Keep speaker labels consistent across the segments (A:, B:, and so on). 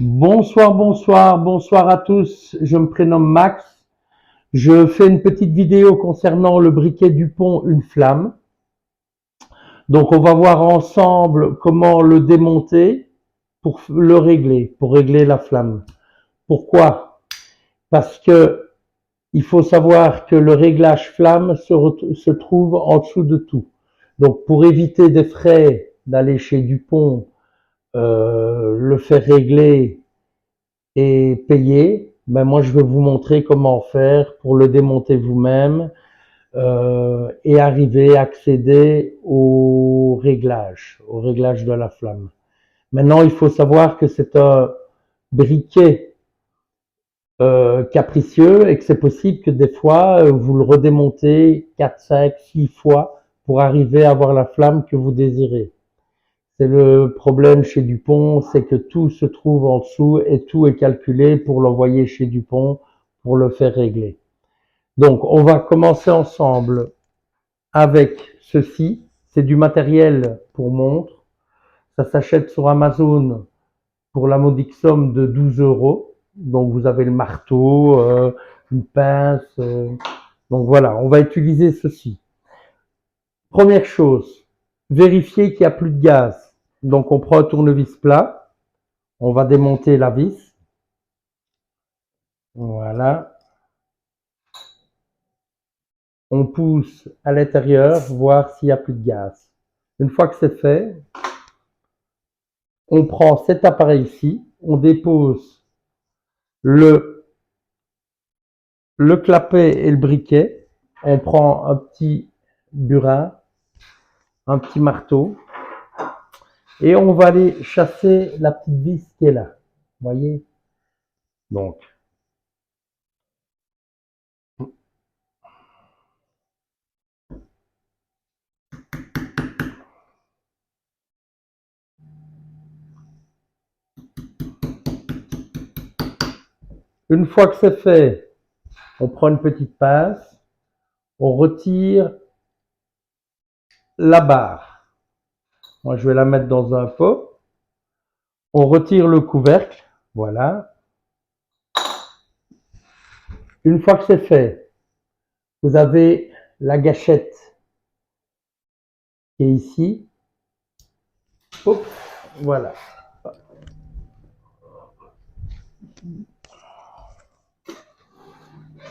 A: Bonsoir, bonsoir, bonsoir à tous. Je me prénomme Max. Je fais une petite vidéo concernant le briquet Dupont Une Flamme. Donc on va voir ensemble comment le démonter pour le régler, pour régler la flamme. Pourquoi? Parce que il faut savoir que le réglage flamme se trouve en dessous de tout. Donc pour éviter des frais d'aller chez Dupont, le faire régler et payer, ben moi je vais vous montrer comment faire pour le démonter vous-même et arriver à accéder au réglage de la flamme. Maintenant, il faut savoir que c'est un briquet capricieux et que c'est possible que des fois vous le redémontez 4, 5, 6 fois pour arriver à avoir la flamme que vous désirez. C'est le problème chez Dupont, c'est que tout se trouve en dessous et tout est calculé pour l'envoyer chez Dupont pour le faire régler. Donc, on va commencer ensemble avec ceci. C'est du matériel pour montre. Ça s'achète sur Amazon pour la modique somme de 12 euros. Donc, vous avez le marteau, une pince. Donc voilà, on va utiliser ceci. Première chose, vérifier qu'il n'y a plus de gaz. Donc, on prend un tournevis plat. On va démonter la vis. Voilà. On pousse à l'intérieur, voir s'il n'y a plus de gaz. Une fois que c'est fait, on prend cet appareil-ci, on dépose le clapet et le briquet. On prend un petit burin, un petit marteau, et on va aller chasser la petite vis qui est là. Vous voyez? Donc, une fois que c'est fait, on prend une petite pince, on retire la barre. Moi, je vais la mettre dans un pot. On retire le couvercle. Voilà. Une fois que c'est fait, vous avez la gâchette qui est ici. Hop, voilà.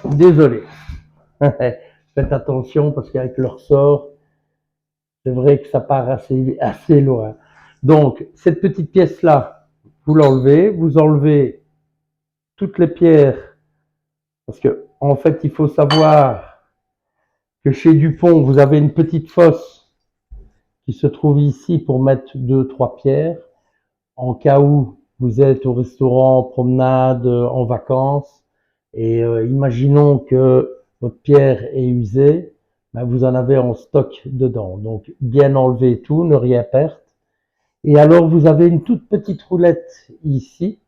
A: Désolé. Faites attention parce qu'avec le ressort, c'est vrai que ça part assez loin. Donc, cette petite pièce-là, vous l'enlevez, vous enlevez toutes les pierres parce que, en fait, il faut savoir que chez Dupont, vous avez une petite fosse qui se trouve ici pour mettre 2, 3 pierres. En cas où vous êtes au restaurant, en promenade, en vacances, et imaginons que votre pierre est usée, ben vous en avez en stock dedans. Donc bien enlever tout, ne rien perdre. Et alors vous avez une toute petite roulette ici.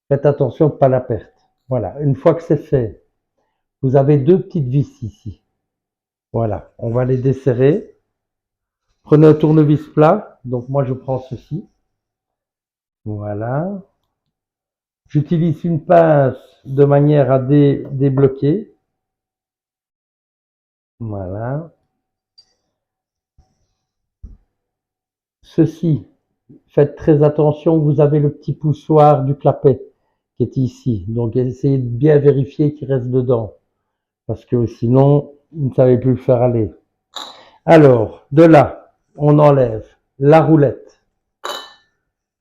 A: Faites attention de ne pas la perdre. Voilà, une fois que c'est fait, vous avez deux petites vis ici. Voilà, on va les desserrer. Prenez un tournevis plat. Donc moi je prends ceci. Voilà. J'utilise une pince de manière à débloquer. Voilà. Ceci, faites très attention, vous avez le petit poussoir du clapet qui est ici. Donc essayez de bien vérifier qu'il reste dedans. Parce que sinon, vous ne savez plus le faire aller. Alors, de là, on enlève la roulette.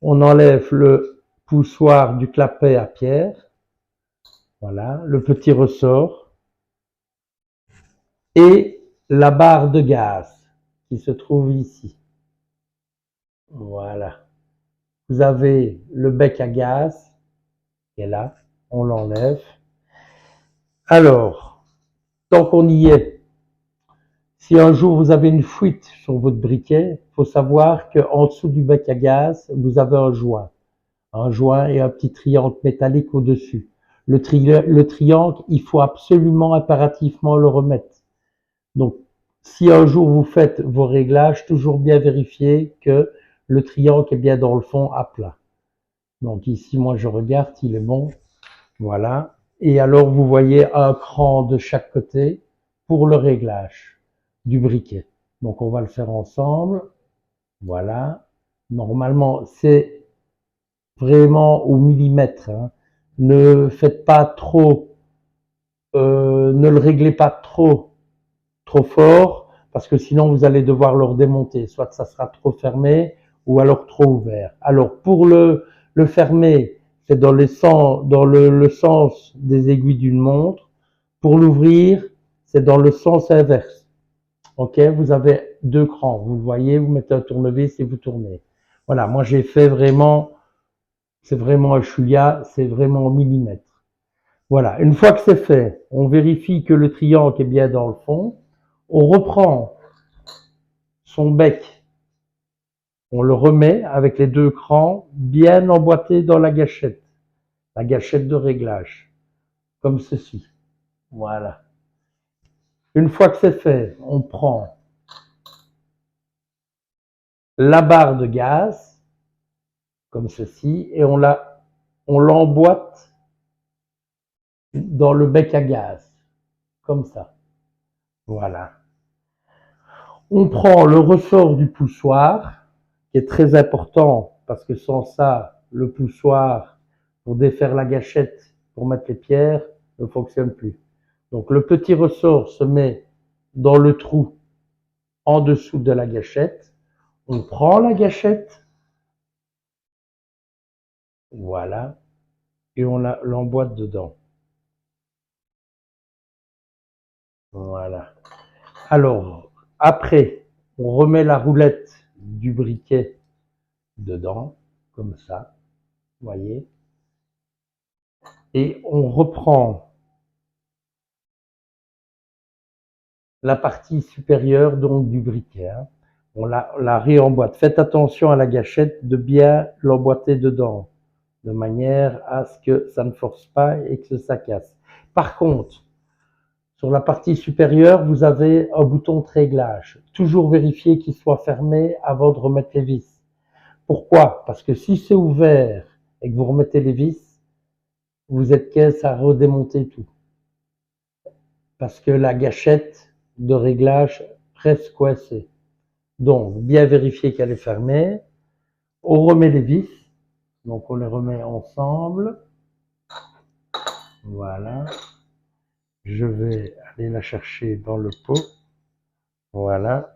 A: On enlève le poussoir du clapet à pierre. Voilà, le petit ressort. Et la barre de gaz qui se trouve ici. Voilà. Vous avez le bec à gaz qui est là. On l'enlève. Alors, tant qu'on y est, si un jour vous avez une fuite sur votre briquet, il faut savoir qu'en dessous du bec à gaz, vous avez un joint. Un joint et un petit triangle métallique au-dessus. Le triangle, il faut absolument, impérativement le remettre. Donc, si un jour vous faites vos réglages, toujours bien vérifier que le triangle est bien dans le fond à plat. Donc ici, moi, je regarde, il est bon. Voilà. Et alors, vous voyez un cran de chaque côté pour le réglage du briquet. Donc, on va le faire ensemble. Voilà. Normalement, c'est vraiment au millimètre, hein. Ne faites pas trop, ne le réglez pas trop fort, parce que sinon vous allez devoir le redémonter. Soit ça sera trop fermé, ou alors trop ouvert. Alors pour le fermer, c'est dans le sens des aiguilles d'une montre. Pour l'ouvrir, c'est dans le sens inverse. Ok, vous avez deux crans. Vous le voyez, vous mettez un tournevis et vous tournez. Voilà, moi j'ai fait vraiment, c'est vraiment un Julia, c'est vraiment au millimètre. Voilà, une fois que c'est fait, on vérifie que le triangle est bien dans le fond. On reprend son bec, on le remet avec les deux crans bien emboîtés dans la gâchette de réglage, comme ceci. Voilà. Une fois que c'est fait, on prend la barre de gaz, comme ceci, et on l'emboîte dans le bec à gaz, comme ça. Voilà. On prend le ressort du poussoir, qui est très important, parce que sans ça, le poussoir, pour défaire la gâchette, pour mettre les pierres, ne fonctionne plus. Donc le petit ressort se met dans le trou en dessous de la gâchette. On prend la gâchette, voilà, et on l'emboîte dedans. Voilà. Alors, après, on remet la roulette du briquet dedans, comme ça, voyez. Et on reprend la partie supérieure donc du briquet, hein. On la réemboîte. Faites attention à la gâchette de bien l'emboîter dedans, de manière à ce que ça ne force pas et que ça casse. Par contre, sur la partie supérieure, vous avez un bouton de réglage. Toujours vérifier qu'il soit fermé avant de remettre les vis. Pourquoi? Parce que si c'est ouvert et que vous remettez les vis, vous êtes caisse à redémonter tout. Parce que la gâchette de réglage reste coincée. Donc, bien vérifier qu'elle est fermée. On remet les vis. Donc, on les remet ensemble. Voilà. Je vais aller la chercher dans le pot. Voilà.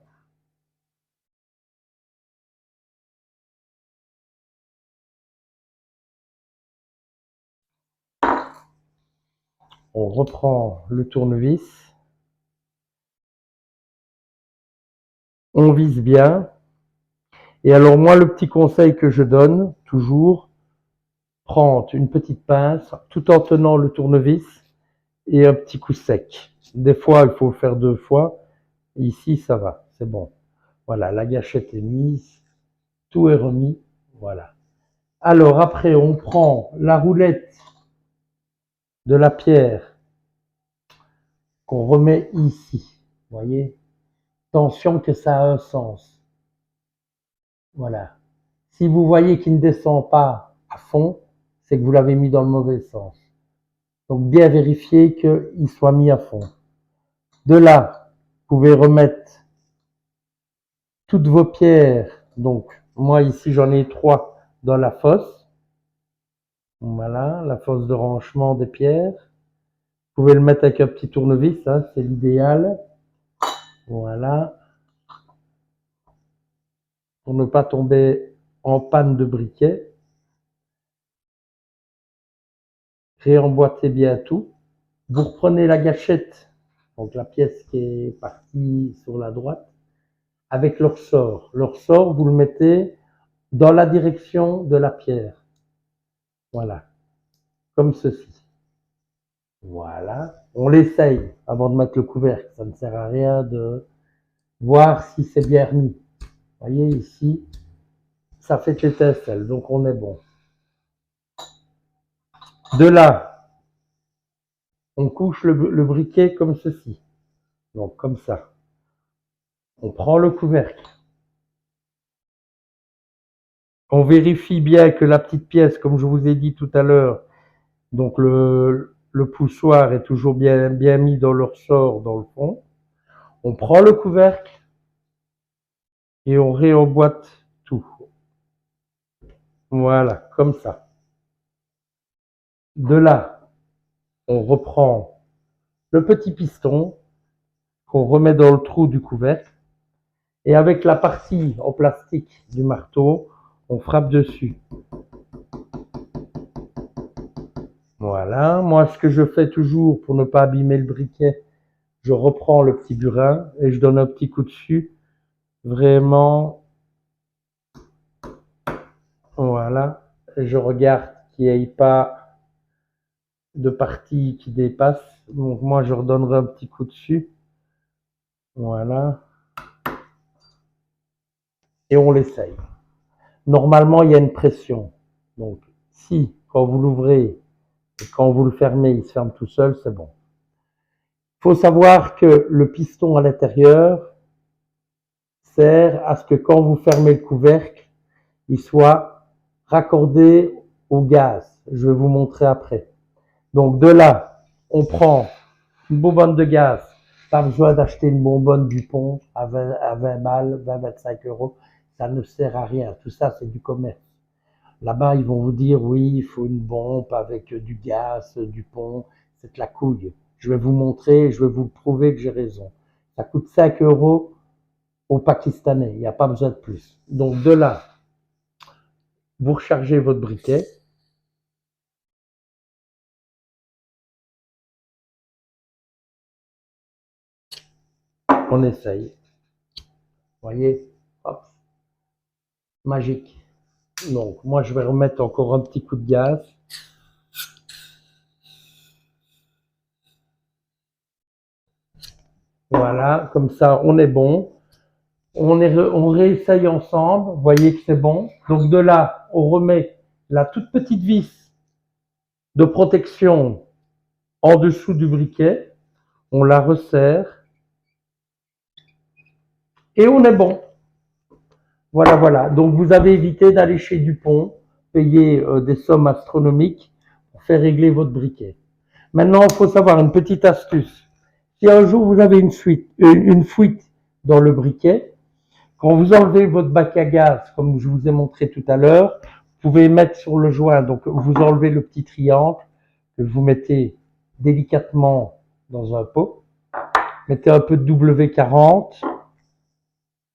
A: On reprend le tournevis. On vise bien. Et alors, moi, le petit conseil que je donne, toujours, prendre une petite pince tout en tenant le tournevis et un petit coup sec. Des fois, il faut le faire deux fois. Ici, ça va, c'est bon. Voilà, la gâchette est mise, tout est remis. Voilà. Alors après, on prend la roulette de la pierre qu'on remet ici. Vous voyez? Attention que ça a un sens. Voilà. Si vous voyez qu'il ne descend pas à fond, c'est que vous l'avez mis dans le mauvais sens. Donc bien vérifier qu'il soit mis à fond. De là, vous pouvez remettre toutes vos pierres. Donc moi ici j'en ai 3 dans la fosse. Voilà, la fosse de rangement des pierres. Vous pouvez le mettre avec un petit tournevis, hein, c'est l'idéal. Voilà. Pour ne pas tomber en panne de briquet. Réemboîtez bien tout. Vous reprenez la gâchette, donc la pièce qui est partie sur la droite, avec le ressort. Le ressort, vous le mettez dans la direction de la pierre. Voilà, comme ceci. Voilà. On l'essaye avant de mettre le couvercle. Ça ne sert à rien de voir si c'est bien remis. Vous voyez ici, ça fait l'étincelle, donc on est bon. De là, on couche le briquet comme ceci. Donc comme ça. On prend le couvercle. On vérifie bien que la petite pièce, comme je vous ai dit tout à l'heure, donc le poussoir est toujours bien mis dans le ressort dans le fond. On prend le couvercle et on réemboîte tout. Voilà, comme ça. De là, on reprend le petit piston qu'on remet dans le trou du couvercle et avec la partie en plastique du marteau, on frappe dessus. Voilà, moi ce que je fais toujours pour ne pas abîmer le briquet, je reprends le petit burin et je donne un petit coup dessus. Vraiment, voilà, et je regarde qu'il n'y ait pas de partie qui dépasse. Donc moi je redonnerai un petit coup dessus. Voilà. Et on l'essaye. Normalement, il y a une pression. Donc, si, quand vous l'ouvrez et quand vous le fermez, il se ferme tout seul, c'est bon. Il faut savoir que le piston à l'intérieur sert à ce que quand vous fermez le couvercle, il soit raccordé au gaz. Je vais vous montrer après. Donc, de là, on prend une bonbonne de gaz. Pas besoin d'acheter une bonbonne Dupont à 20 balles, 25 euros. Ça ne sert à rien. Tout ça, c'est du commerce. Là-bas, ils vont vous dire, oui, il faut une bombe avec du gaz, du pont, c'est de la couille. Je vais vous montrer, je vais vous prouver que j'ai raison. Ça coûte 5 euros aux Pakistanais, il n'y a pas besoin de plus. Donc de là, vous rechargez votre briquet. On essaye. Vous voyez, hop, magique. Donc moi, je vais remettre encore un petit coup de gaz. Voilà, comme ça, on est bon. On réessaye ensemble, vous voyez que c'est bon. Donc de là, on remet la toute petite vis de protection en dessous du briquet, on la resserre et on est bon. Voilà, voilà. Donc vous avez évité d'aller chez Dupont, payer des sommes astronomiques pour faire régler votre briquet. Maintenant, il faut savoir une petite astuce. Si un jour vous avez une fuite dans le briquet, quand vous enlevez votre bac à gaz, comme je vous ai montré tout à l'heure, vous pouvez mettre sur le joint, donc vous enlevez le petit triangle que vous mettez délicatement dans un pot, mettez un peu de W40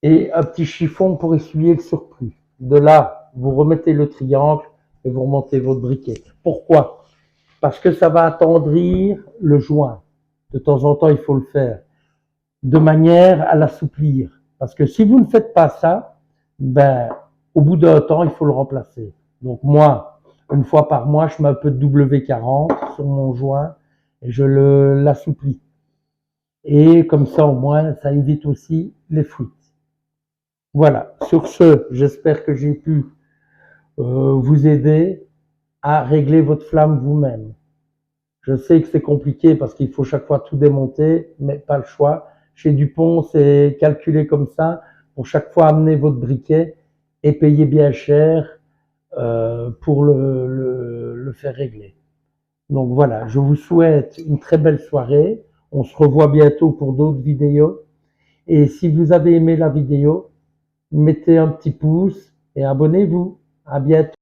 A: et un petit chiffon pour essuyer le surplus. De là, vous remettez le triangle et vous remontez votre briquet. Pourquoi? Parce que ça va attendrir le joint. De temps en temps, il faut le faire de manière à l'assouplir. Parce que si vous ne faites pas ça, ben, au bout d'un temps, il faut le remplacer. Donc moi, une fois par mois, je mets un peu de W40 sur mon joint et je l'assouplis. Et comme ça, au moins, ça évite aussi les fuites. Voilà. Sur ce, j'espère que j'ai pu vous aider à régler votre flamme vous-même. Je sais que c'est compliqué parce qu'il faut chaque fois tout démonter, mais pas le choix. Chez Dupont, c'est calculé comme ça. Pour chaque fois amener votre briquet et payer bien cher pour le faire régler. Donc voilà, je vous souhaite une très belle soirée. On se revoit bientôt pour d'autres vidéos. Et si vous avez aimé la vidéo, mettez un petit pouce et abonnez-vous. À bientôt.